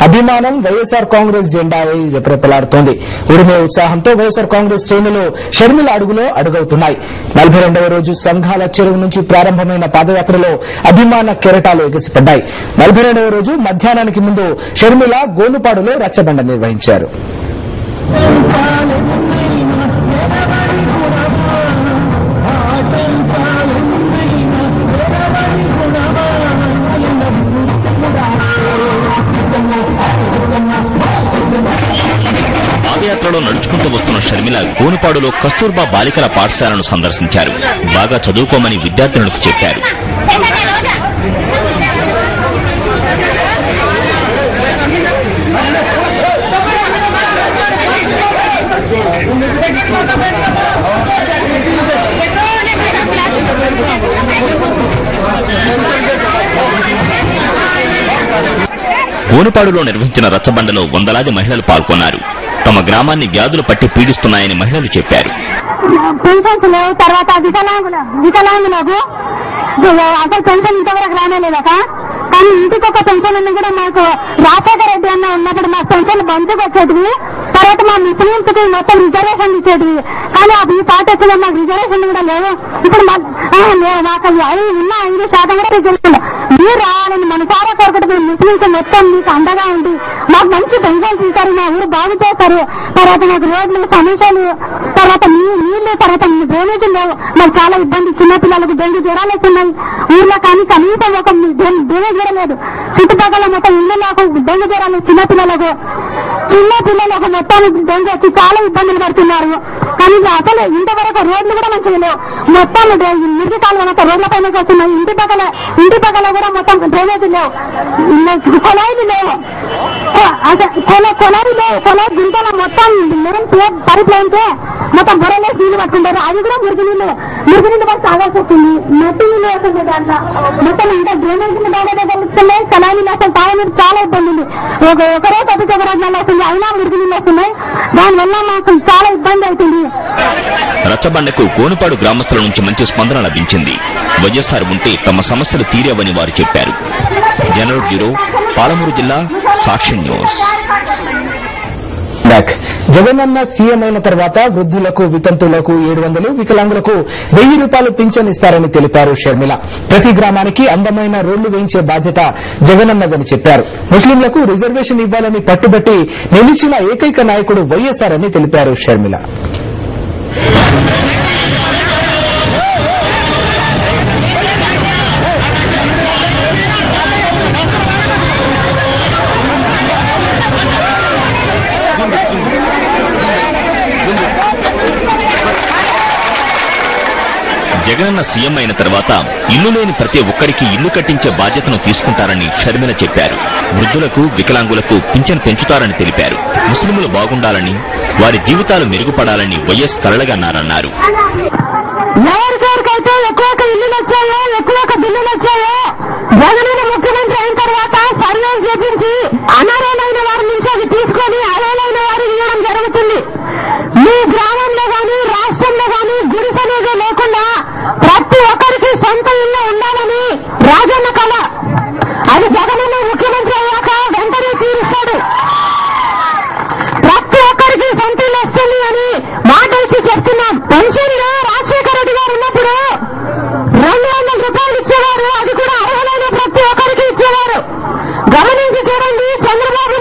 అభిమానం వైఎస్ఆర్ కాంగ్రెస్ జెండా రెపరెపలాడుతోంది. ఉరిమే ఉత్సాహంతో వైఎస్ఆర్ కాంగ్రెస్ శ్రేణులు షర్మిల అడుగులో అడుగవుతున్నాయి. 42వ రోజు సంఘాల చెరువు నుంచి ప్రారంభమైన పాదయాత్రలో అభిమాన కెరటాలు ఎగసిపడ్డాయి. 42వ రోజు మధ్యాహ్నానికి ముందు షర్మిల గోనుపాడులో రచ్చబండ నిర్వహించారు. పాదయాత్రలో నడుచుకుంటూ వస్తున్న షర్మిల గోనుపాడులో కస్తూర్బా బాలికల పాఠశాలను సందర్శించారు. బాగా చదువుకోమని విద్యార్థులకు చెప్పారు. గోనుపాడులో నిర్వహించిన రచ్చబండలో వందలాది మహిళలు పాల్గొన్నారు. తమ గ్రామాన్ని వ్యాధులు పట్టి పీడిస్తున్నాయని మహిళలు చెప్పారు. పెన్షన్స్ లేవు, తర్వాత వికలాంగులకు అసలు పెన్షన్ ఇంతవరకు రానేలేదక. కానీ ఇంటికొక పెన్షన్ అన్ని కూడా మాకు రాజశేఖర రెడ్డి అన్న ఉన్నప్పుడు మాకు పెన్షన్ బంచుకు వచ్చేటివి. తర్వాత మా ముస్లింస్ కి మొత్తం రిజర్వేషన్ ఇచ్చేటివి. కానీ ఈ పార్టీ వచ్చిన మాకు రిజర్వేషన్ కూడా లేవు. ఇప్పుడు మాకు 5% కూడా రిజర్వేషన్ మీరు రావాలని మనసారా కోరుకుంటే ముస్లింస్ మొత్తం మీకు అండగా ఉండి మాకు మంచి పెన్షన్స్ ఇస్తారు, మా ఊరు బాగు చేస్తారు. తర్వాత మాకు రోడ్లు సమస్యలు, తర్వాత నీళ్లు, తర్వాత డ్రైనేజీలు లేవు. మాకు చాలా ఇబ్బంది. చిన్నపిల్లలకు డెంగ్యూ జ్వరాలు వస్తున్నాయి ఊర్లో. కానీ కనీసం ఒక డ్రైనేజ్ కూడా లేదు. చుట్టుపక్కల మొత్తం ఇళ్లకు డెంగ్యూ జ్వరాలు, చిన్నపిల్లలకు మొత్తం డెంగ్యూ వచ్చి చాలా ఇబ్బందులు పడుతున్నారు. కానీ అసలు ఇంతవరకు రోడ్లు కూడా మంచిగా లేవు. మొత్తం మురికి కాలువ మొత్తం రోడ్ల పైన వస్తున్నాయి. ఇంటి పక్కల కూడా మొత్తం డ్రైనేజీ లేవు, కొలాయిలు లేవు, కొలాయి గుంటలో మొత్తం పైప్ లైన్కే మొత్తం బొరలేసి నీళ్లు పట్టుకుంటారు. అది కూడా మురికి నీళ్లు పట్టి తాగాల్సి వస్తుంది. మట్టి నీళ్ళు వస్తుంది దాంట్లో మొత్తం. ఇంకా డ్రైనేజ్ బాగా కలుస్తున్నాయి. కళాయి నీళ్ళు అసలు తాగడానికి చాలా ఇబ్బంది ఉంది. ఒకరోజు తప్పించి ఒక రోజు నెల వస్తుంది, అయినా మురికి నీళ్ళు వస్తున్నాయి. దానివల్ల మాకు చాలా ఇబ్బంది అవుతుంది. రచ్చబండకు గోనుపాడు గ్రామస్తుల నుంచి మంచి స్పందన లభించింది. వైఎస్ఆర్ ఉంటే తమ సమస్యలు తీరేవని వారు చెప్పారు. జనరల్ బ్యూరో, పాలమూరు జిల్లా, సాక్షి న్యూస్. జగనన్న సీఎం అయిన తర్వాత వృద్ధులకు, వితంతువులకు 700, వికలాంగులకు 1000 రూపాయలు పింఛన్ ఇస్తారని తెలిపారు షర్మిల. ప్రతి గ్రామానికి అందమైన రోడ్లు వేయించే బాధ్యత జగనన్నదని చెప్పారు. ముస్లింలకు రిజర్వేషన్ ఇవ్వాలని పట్టుబట్టి నిలిచిన ఏకైక నాయకుడు వైఎస్ఆర్ అని తెలిపారు షర్మిల. జగనన్న సీఎం అయిన తర్వాత ఇల్లు లేని ప్రతి ఒక్కరికి ఇల్లు కట్టించే బాధ్యతను తీసుకుంటారని షర్మిల చెప్పారు. వృద్ధులకు, వికలాంగులకు పింఛన్ పెంచుతారని తెలిపారు. ముస్లింలు బాగుండాలని, వారి జీవితాలు మెరుగుపడాలని వైఎస్ కలలుగన్నారన్నారు. ఎవరికైతే ఎక్కువ ఇల్లులు వచ్చాయో, ఎక్కువ బిల్లులు వచ్చాయో, జగనన్న ముఖ్యమంత్రి అయిన తర్వాత సర్వేలు చేపించి అనర్హులైన వారి నుంచి అది తీసుకొని అర్హులైన వారికి ఇవ్వడం జరుగుతుంది. మీ గ్రామంలో గాని, రాష్ట్రంలో గాని గుడిసెలుగా లేకుండా ప్రతి ఒక్కరికి సొంత ఇల్లు ఉండాలని రాజన్న కళ. అది జగనన్న ముఖ్యమంత్రి అయ్యాక వెంటనే తీరుస్తాడు. ప్రతి ఒక్కరికి సొంత ఇల్లు వస్తుంది అని మాట ఇచ్చి చెప్తున్నాం. పెన్షన్లో రాజశేఖర రెడ్డి గారు ఉన్నప్పుడు 200 రూపాయలు ఇచ్చేవారు. అది కూడా అర్హులైన ప్రతి ఒక్కరికి ఇచ్చేవారు. గమనించి చూడండి, చంద్రబాబు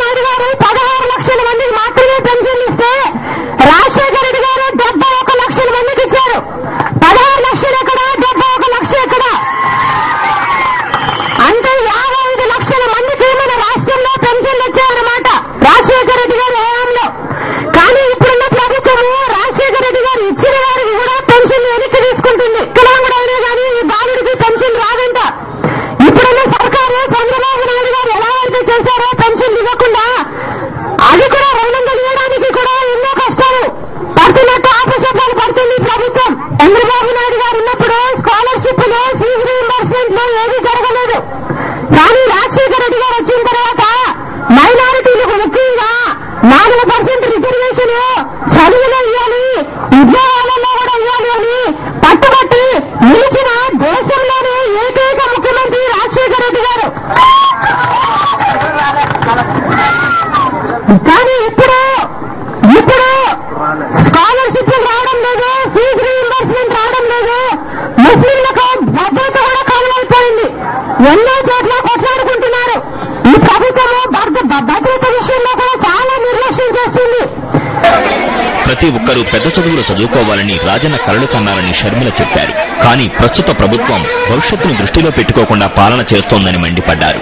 కానీ ఇప్పుడు స్కాలర్షిప్ రావడం లేదు, ఫీజు రీయింబర్స్మెంట్ రావడం లేదు, ముస్లింలకు భద్రత కూడా కరువైపోయింది. ఎన్నో చోట్ల కొట్లాడుకుంటున్నారు. ఈ ప్రభుత్వము భద్రత విషయంలో కూడా చాలా నిర్లక్ష్యం చేస్తుంది. ప్రతి ఒక్కరూ పెద్ద చదువులు చదువుకోవాలని రాజన్న కలలు కన్నారని షర్మిల చెప్పారు. కానీ ప్రస్తుత ప్రభుత్వం భవిష్యత్తును దృష్టిలో పెట్టుకోకుండా పాలన చేస్తోందని మండిపడ్డారు.